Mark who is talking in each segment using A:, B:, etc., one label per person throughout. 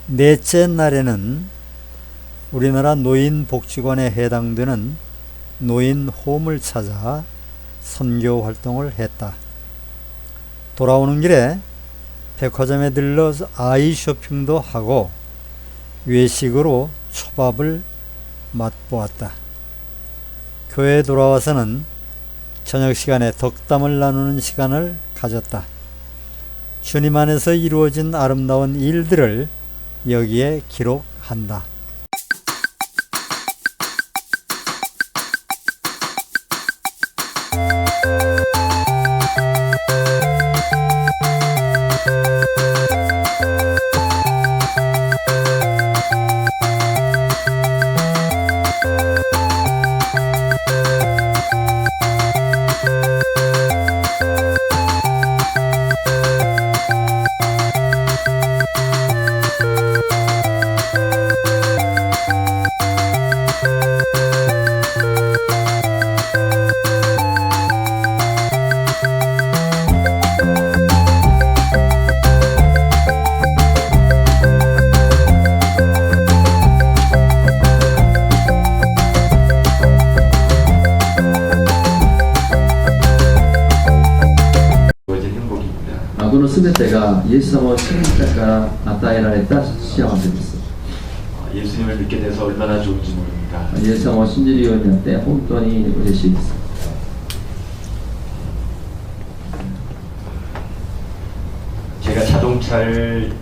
A: 넷째 날에는 우리나라 노인복지관에 해당되는 노인홈을 찾아 선교 활동을 했다. 돌아오는 길에 백화점에 들러 아이 쇼핑도 하고 외식으로 초밥을 맛보았다. 교회에 돌아와서는 저녁 시간에 덕담을 나누는 시간을 가졌다. 주님 안에서 이루어진 아름다운 일들을 여기에 기록한다.
B: すべてがイエス様を信じたから与えられた幸せです。
C: 예수님을 믿게 돼서 얼마나 좋은지 모릅니다.
B: イエス様を信じるようになって本当に嬉しいです。
C: 제가 자동차를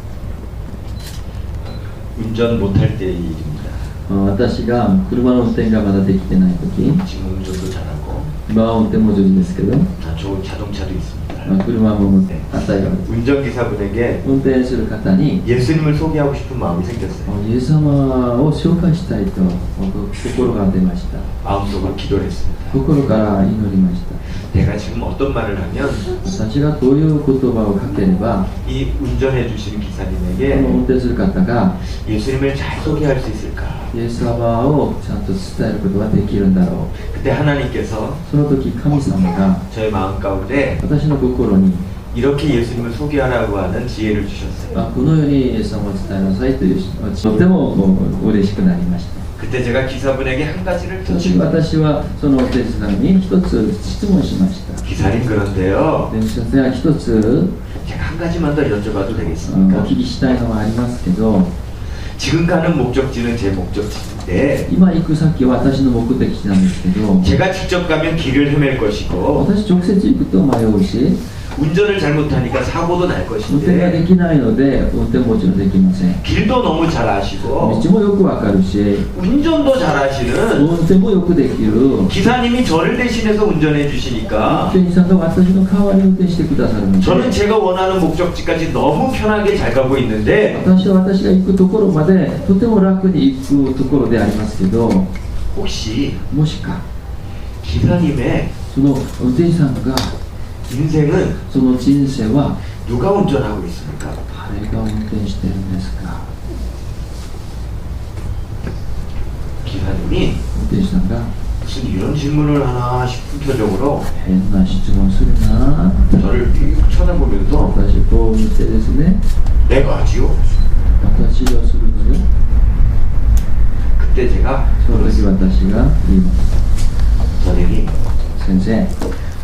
C: 운전 못할 때의 일입니다.
B: 私が車の運転がまだできてないとき、
C: 지금 운전도 잘하고
B: 今は運転も上手ですけど、
C: 좋은 자동차도 있습니다.
B: 車も与えられる。
C: 운전기사분에게
B: 運転する方に
C: 예수님을 소개하고 싶은 마음이 생겼어요.
B: イエス様を紹介したいと心が出ました。
C: 마음속으로 기도를 했습니다.
B: 心から祈りました。
C: 내가 지금 어떤 말을 하면
B: 私がどういう言葉をかければ、
C: 이 운전해 주시는
B: こ
C: 기사님에게
B: の運転する方が
C: 예수님을 잘 소개할 수 있을까?
B: イエス様をちゃんと伝えることができるんだろう。
C: 그때 하나님께서
B: その時神様が
C: 저의 마음 가운데
B: 私の心に
C: 이렇게 예수님을 소개하라고 하는 지혜를 주셨어요.
B: このようにイエス様を伝えなさいというとても嬉しくなりました。
C: 그때 제가 기사분에게 한 가지를
B: そして私はその運転手さんに一つ質問しました。
C: 기사님 그런데요.
B: 運転手さんは一つ
C: 제가 한 가지만 더 여쭤봐도
B: お
C: 되겠습니까?
B: 聞きしたいのはありますけど、
C: 지금 가는 목적지는 제 목적지인데
B: 今行く先は私の目的地なんですけど、
C: 제가 직접 가면 길을 헤맬 것이고
B: 私直接行くと迷うし、
C: 운전을 잘못하니까 사고도 날
B: 運転がで
C: 것인데
B: きないので運転もちろんできません。
C: 길도 너무 잘 아시고
B: 道もよくわかるし、
C: 운전도 잘 하시는
B: 運転もよくできる
C: 기사님이 저를 대신해서 운전해 주시니까
B: 運転手さんが私の代わりに運転してくださるので、
C: 저는 제가 원하는 목적지까지 너무 편하게 잘 가고 있는데
B: 私は私が行くところまでとても楽に行くところでありますけど、
C: 혹시
B: もしか
C: 기사님의
B: その運転手さんが
C: 인생은
B: その人生は
C: 누가 운전하고 있습니까?
B: 誰が運転してるんですか。
C: 기사님이
B: 運転手さんが
C: 무슨 이런 질문을 하나 싶은 표정으로
B: 変な質問するな。
C: 저를 쭉 쳐다보면서
B: 私こう見てですね、
C: 내가 하지요?
B: 私がするのよ。
C: 그때 제가
B: その時私が言います。
C: 선생님,
B: 先生、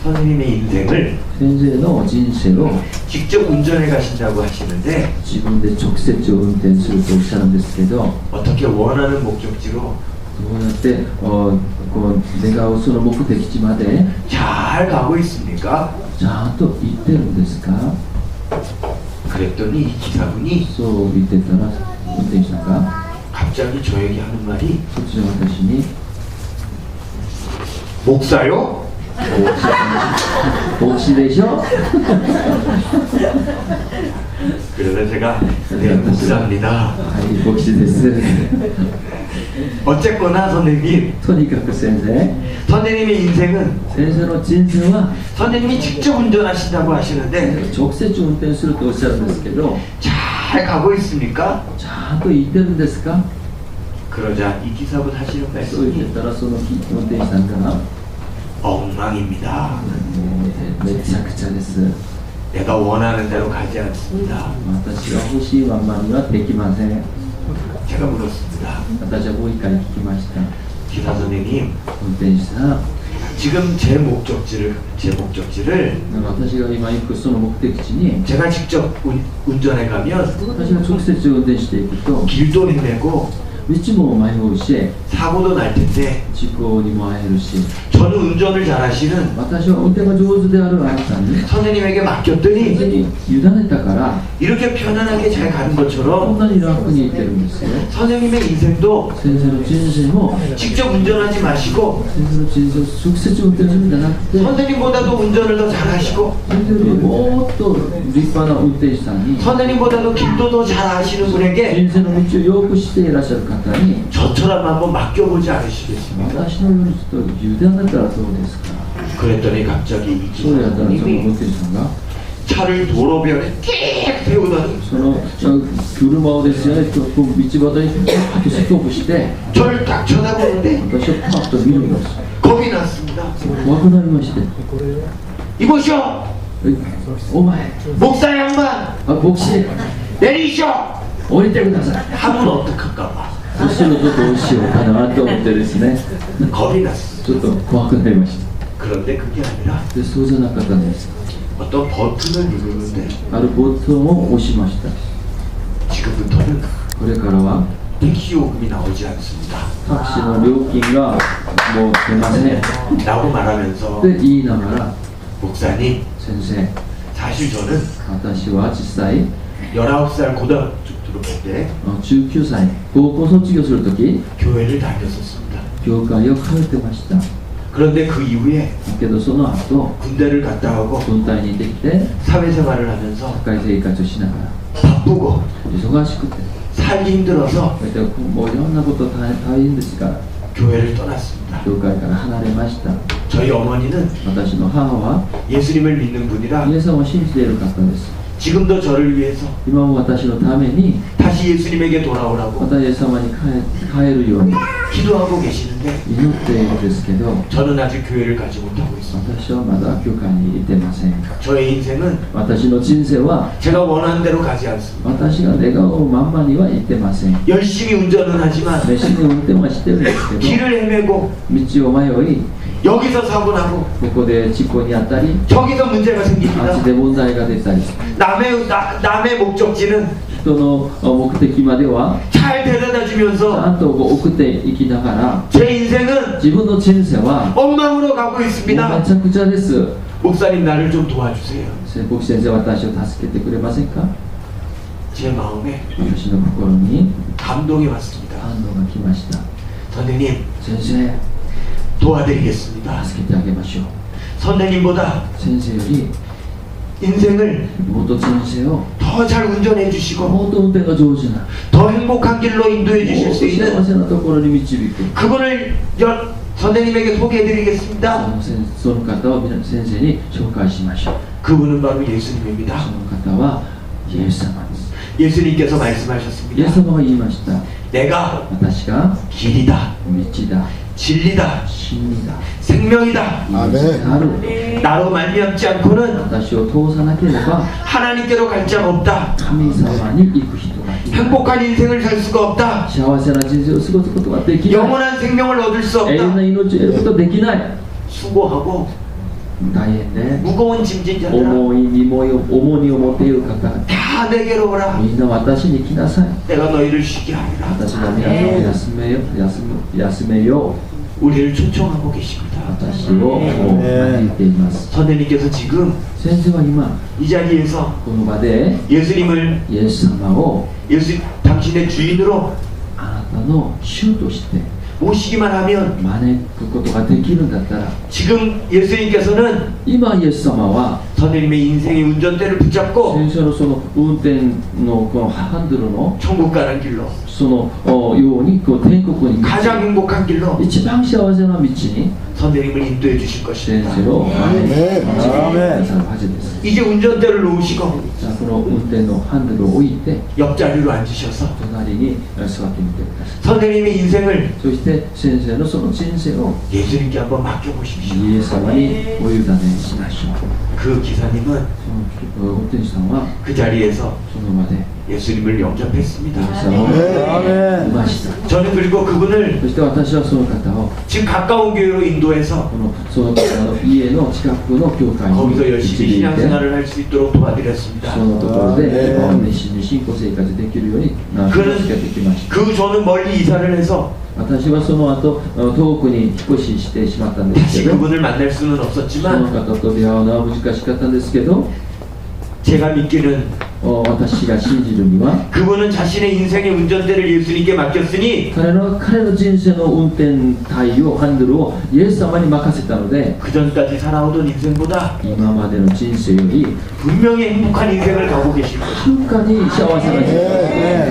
C: 선생님의 인생을
B: 先生の人生を
C: 직접 운전해 가신다고 하시는데
B: 自分で直接運転するとおっしゃるんですけど、
C: 어떻게 원하는 목적지로
B: どうやってこう願うその目的地まで
C: 잘 가고 있습니까?
B: ちゃんと行ってるんですか。
C: 그랬더니 이 기사분이
B: そう言ってたら運転手さんが
C: 갑자기 저에게 하는 말이
B: 突然私に
C: 목사요?
B: 牧師でしょ。
C: 그래서 제가 네, 목사입니다.
B: はい牧師です。
C: 어쨌거나 선생님,
B: とにかく先生、
C: 선생님의 인생은
B: 先生の人生は
C: 선생님이 직접 운전하신다고 하시는데
B: 直接運転するとおっしゃるんですけど、
C: 잘 가고 있습니까?
B: ちゃんと行ってるんですか。
C: 그러자 이 기사분 하시는
B: そう言っ
C: 말씀이
B: てたらその運転手さんが
C: 엉망입니다.
B: めちゃくちゃです。
C: 내가 원하는 대로 가지 않습니다.
B: 私が欲しいまんまにはできません。
C: 제가 물었습니다.
B: 私はもう一回聞きました。
C: 기사 선생님,
B: 運転手さん、
C: 지금 제 목적지를
B: 私が今行くその目的地に
C: 제가 직접 운전해 가면
B: 私が直接運転していくと
C: 길도 헤매고
B: 道も迷うし
C: 사고도 날 텐데
B: 事故にも遭えるし
C: 저는 운전을 잘하시는
B: 私は運転が上手であるあなたに
C: 선생님에게
B: 先
C: 맡겼더니
B: に委ねたから
C: 이렇게 편안하게 잘 가는
B: こん
C: 것처럼
B: なに楽に行ってるんですよ。
C: 선생님의 인생도
B: 先生の人生も
C: 직접 운전하지 마시고
B: 先生の人生を直接運転するんじゃなくて
C: 선생님보다도 운전을 더 잘하시고
B: 先生よりもっと立派な運転手さんに
C: 선생님보다도 길도 더 잘 아시는 분에게
B: 人生の道をよく知っていらっしゃる方に
C: 저처럼 한번 맡겨보지 않으시겠습니까?
B: 私のようにちょっと委ねたらどうですか。
C: 그랬더니 갑자기 이
B: そうやったらその運
C: 기사님이
B: 転手さんが
C: 차를 도로변에 띡 세우더니
B: その車をですよね、道端にパッとストップして
C: 저를 딱 쳐다보는데
B: 私をパッと見るんです。
C: 겁이 났습니다.
B: 怖くなりまして、
C: 이보시오!
B: お前、
C: 목사 양반!
B: あ、牧師、
C: 내리시오!
B: 降りてください。
C: 하면 어떡할까봐
B: そしたらちょっとどうしようかなと思ってですね、
C: 겁이 났어.
B: ちょっと怖くなりました。
C: 그런데 그게 아니라
B: で、そうじゃなかったんです。
C: 어떤 버튼을 누르는데
B: あるボタンを押しました。
C: 지금부터는
B: これからは
C: 택시 요금이 나오지 않습니다.
B: タクシーの料金がもう出ません。
C: 라고 말하면서
B: で、言いながら、
C: 목사님
B: 先生、
C: 사실 저는
B: 私は実際
C: 19살 고등학교 졸업할 때
B: 19歳、高校卒業するとき、
C: 교회를 다녔었습니다.
B: 教会を通ってました。だ
C: 그런데 그 이후에
B: けどその後、
C: 군대를 갔다 오고
B: 軍隊に行ってきて、
C: 사회생활을 하면서
B: 社会生活をしながら、
C: 바쁘고
B: 忙しくて、
C: 살기 힘들어서
B: それでもういろんなこと大変ですから、
C: 교회를 떠났습니다.
B: 教会から離れました。
C: 저희 어머니는
B: 私の母は、
C: 예수님을 믿는 분이라
B: イエス様を信じている方です。
C: 지금도 저를 위해서
B: 今も私のために、
C: 다시 예수님에게 돌아오라고
B: またイエス様に帰るように
C: 기도하고 계시는데
B: 祈っているんですけど、
C: 저는 아직 교회를 가지 못하고 있습니다.
B: 私はまだ教会に行ってません。
C: 저의 인생은
B: 私の人生は、
C: 제가 원하는 대로 가지 않습니다.
B: 私が願うまんまには行ってません。
C: 열심히 운전은 하지만
B: 熱心に運転はしてるんですけど、
C: 길을 헤매고
B: 道を迷い、
C: 여기서 사고 나고
B: ここで事故にあったり、
C: 저기서 문제가
B: あっち
C: 생깁니다.
B: で問題が出たり、
C: 남의 목적지는
B: 人の目的までは
C: 잘
B: ち
C: 데려다주면서
B: ゃんと送っていきながら、
C: 제 인생은
B: 自分の人生は
C: 엉망으로 가고
B: もうめ
C: 있습니다.
B: ちゃくちゃです。
C: 목사님 나를 좀 도와주세요.
B: 牧師先生、私を助けてくれませんか。
C: 제 마음에
B: 私の心に
C: 감동이 왔습니다.
B: 反応が来ました。
C: 선생님
B: 先生、
C: 도와드리겠습니다.
B: 助けてあげましょう。
C: 선생님보다
B: 先生より
C: 인생을
B: もっと人生を
C: 더 잘 운전해 주시고
B: もっと運転が上手な、
C: 더 행복한 길로
B: も
C: 인도해
B: っと
C: 주실 수
B: 幸
C: 있는
B: せなところに導く。
C: 그분을 선생님에게 소개해 드리겠습니다.
B: その方を先生に紹介しましょう。
C: 그분은 바로 예수님입니다.
B: その方はイエス様です。
C: 예수님께서
B: イエ
C: 말씀하셨습니다.
B: ス様が言いました。
C: 내가
B: 私が
C: 길이다,
B: 道だ、
C: 진리다,
B: 真理だ、
C: 생명이다.
B: 命である。
C: 나로 말미암지 않고는
B: 私を通さなければ
C: 하나님께로 갈 자가 없다.
B: 神様に行く人がいない。
C: 행복한 인생을 살 수가 없다.
B: 幸せな人生を過ごすことができない。
C: 영원한 생명을 얻을 수
B: 永遠
C: 없다.
B: な命を得ることができない。
C: 수고하고
B: 大変で
C: 무거운 짐진 자들아
B: 重荷を持っている方々、
C: 다 내게로 오라.
B: みんな私に来なさい。
C: 내가 너희를 쉬게 하리라.
B: 私が皆さんを休めよう。
C: 우리를 초청하고 계십니다.
B: 私を招いています。
C: 선생님께서 지금
B: 先生は今
C: 이 자리에서
B: この場で
C: 예수님을
B: イエス様を
C: 당신의 주인으로
B: あなたの主として
C: 모시기만 하면
B: 招くことができるんだったら、
C: 지금 예수님께서는
B: 今イエス様は
C: 선생님의 인생의 운전대를 붙잡고
B: 先生のその運転のこのハンドルの
C: 천국 가는 길로
B: そのようにこう天国に
C: 가장 행복한 길로
B: 一番幸せな道に
C: 선생님을 인도해 주실
B: 先
C: 것입니다.
B: 生を招いてくださるはずです。
C: 이제 운전대를 놓으시고
B: じゃあこの運転のハンドルを置いて
C: 옆자리로 앉으셔서
B: 隣に座ってみてください。
C: 선생님의 인생을
B: そして先生のその人生を
C: 예수님께 한번 맡겨보십시오.
B: イエス様にお委ねしましょう。
C: 그 기사님은
B: その運転手さんは
C: 그 자리에서
B: その場で
C: 예수님을 영접했습니다.
B: イエス様を見ました。
C: 저는 그리고 그분을
B: そして私はその方を
C: 지금 가까운 교회로 인도해서
B: その方の家の近くの教会に
C: 거기서 열심히
B: 導いて
C: 신앙생활을 할 수 있도록 도와드렸습니다.
B: そのところで熱心に信仰生活できるようになってきました。
C: 그 저는 멀리 이사를 해서
B: 私はその後遠くに引っ越ししてしまったんです
C: 다시
B: けど、
C: 그분을 만날 수는
B: その
C: 없었지만
B: 方と出会うのは難しかったんですけど、
C: 제가 믿기는
B: 私が信じるには
C: 그분은 자신의 인생의 운전대를 예수님께 맡겼으니
B: 彼の人生の運転台をハンドルをイエス様に任せたので、
C: 그 전까지 살아오던 인생보다
B: 今までの人生より
C: 분명히 행복한 인생을 가고 계실 것입니다.
B: はるかに幸せな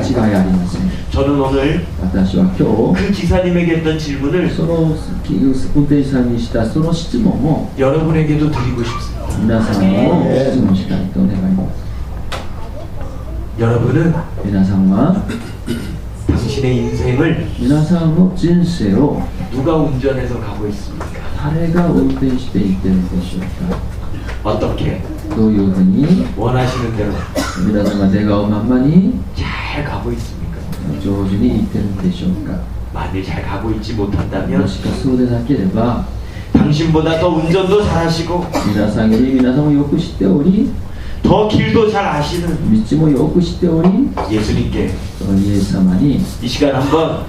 B: 人生違いありません。
C: 저는 오늘
B: 私は今日
C: 그 기사님에게 했던 질문을
B: その運転手さんにしたその質問を
C: 여러분에게도 드리고 싶습니다.
B: 皆さんを質問したいと願います。
C: 여러분은
B: 皆さんは
C: 당신의 인생을
B: 皆さんの人生を
C: 누가 운전해서 가고 있습니까?
B: 誰が運転していってるでしょうか。
C: 어떻게
B: どういうふうに
C: 원하시는 대로
B: 皆さんが願うままに
C: 잘 가고 있습니까?
B: 上手にいってるんでしょうか。
C: 만일 잘 가고 있지
B: も
C: 못한다면
B: しかそうでなければ
C: 당신보다 더 운전도 잘하시고
B: 皆さんより皆さんをよく知っており
C: 더 길도 잘 아시는
B: 道もよく知っており
C: 예수님께
B: そのイエス様に、
C: 이 시간 한번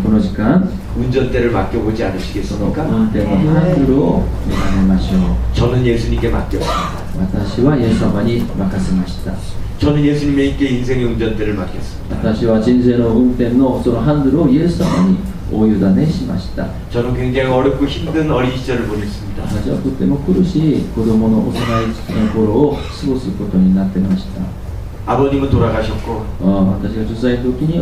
B: この時間
C: 운전대를 맡겨보지
B: その
C: 않으시겠습니까?
B: 運転のハンドルを委ねましょう。
C: 저는 예수님께 맡겼습니다.
B: 私はイエス様に任せました。
C: 저는 예수님에게 인생의 운전대를 맡겼습니다.
B: 私は人生の運転のそのハンドルをイエス様にお委ねしました。
C: 저는 굉장히 어렵고 힘든 어린 시절을 보냈습니다.
B: 私はとても苦しい子供の幼い頃を過ごすことになってました。
C: 아버님은 돌아가셨고
B: 私が10歳の時に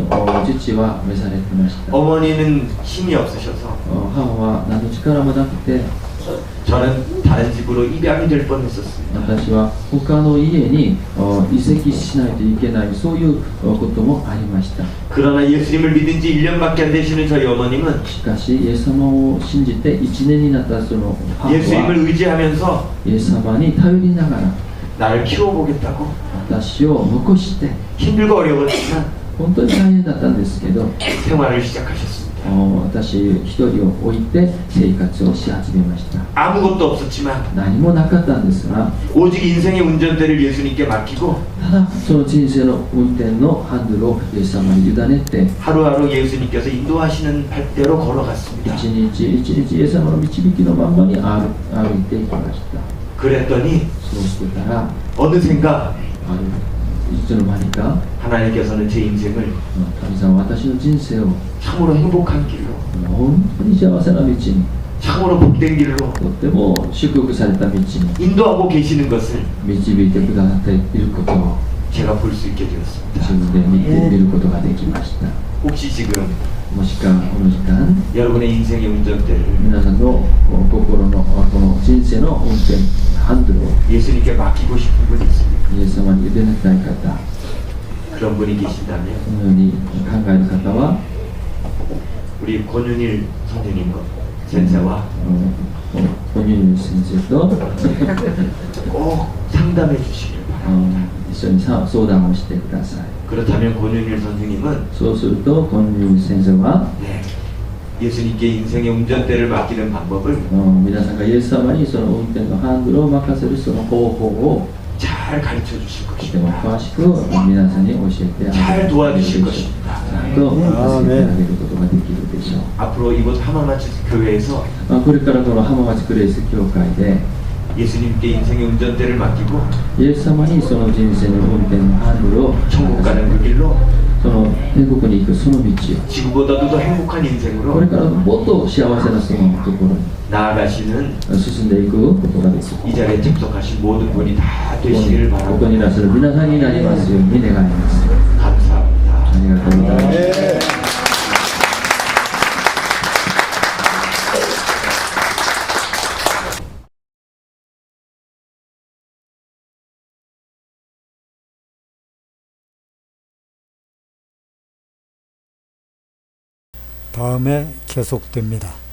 B: 父は召されてました。
C: 어머니는 힘이 없으셔서
B: 母は何の力もなくて、
C: 저는 다른 집으로 입양이 될 뻔했었습니다.
B: 私は他の家に移籍しないといけない、そういうこともありました。
C: 그러나 예수님을 믿은 지 1년밖에 안 되시는 저희 어머님은
B: しかしイエス様を信じて1年になったその母は
C: 예수님을 의지하면서
B: イエス様に頼りながら
C: 나를 키워보겠다고
B: 私を残して、
C: 힘들고 어려웠지만
B: 本当に大変だったんですけど、
C: 생활을 시작하셨습니다.
B: 私一人を置いて生活をし始めました。
C: 아무것도 없었지만
B: 何もなかったんですが、
C: 오직 인생의 운전대를 예수님께 맡기고
B: ただその人生の運転のハンドルをイエス様に委ねて、
C: 하루하루 예수님께서 인도하시는 발대로 걸어갔습니다.
B: 一日一日イエス様の導きのまんまに歩いていきました。
C: 그랬더니
B: そうしてたら、
C: 어느샌가
B: いつの間にか
C: 하나님께서는 제 인생을
B: 神様は私の人生を
C: 참으로 행복한 길로
B: 本当に幸せな道に、
C: 참으로 복된 길로
B: とっても祝福された道に
C: 인도하고 계시는 것을
B: 導いてくださっていることを
C: 제가 볼 수 있게 되었습니다.
B: 自分で見ることができました。
C: 혹시 지금
B: もしくはこの時間、
C: 여러분의 인생의 운전대를
B: 皆さんの心のこの人生の運転ハンドルを
C: 예수님께 맡기고 싶은 분이 있습니까?
B: イエス様に委ねたい方、
C: 그런 분이 계신다면
B: このように考える方は、
C: 우리 권윤일 선생님과 센세와
B: 本人先生と
C: 꼭 상담해 주시길 바랍니다.
B: 一緒に相談をしてください。
C: 그렇다면 권윤일 선생님은
B: そうすると本人先生は
C: 네, 예수님께 인생의 운전대를 맡기는 방법을
B: 皆さんがイエス様にその運転のハンドルを任せるその方法を
C: 잘 가르쳐 주실
B: とても
C: 것입니다.
B: 詳しく皆さんに教えてあげ
C: 잘
B: る
C: 도와주실
B: でしょう。
C: 것입니다.
B: ちゃんと助けてあげることができるでしょう。
C: 앞으로 이곳 하마마치 교회에서
B: これからこの浜松クレイス教会で
C: 예수님께 인생의 운전대를 맡기고
B: イエス様にその人生の運転のハンドルを
C: 천국 가는 그 길로
B: その天国に行くその道を
C: 지금보다도 더 행복한
B: これ
C: 인생으로
B: からもっと幸せなそのところに
C: 나아가시는
B: 進んでいくことができる。
C: 이 자리에 참석하신 모든 분이 다
B: ここ
C: 되시기를
B: ここ
C: 바랍니다.
B: にいらっしゃる皆さんになりますように願います。
C: 감사합니다.
B: ありがとうございます。
A: 다음에 계속됩니다.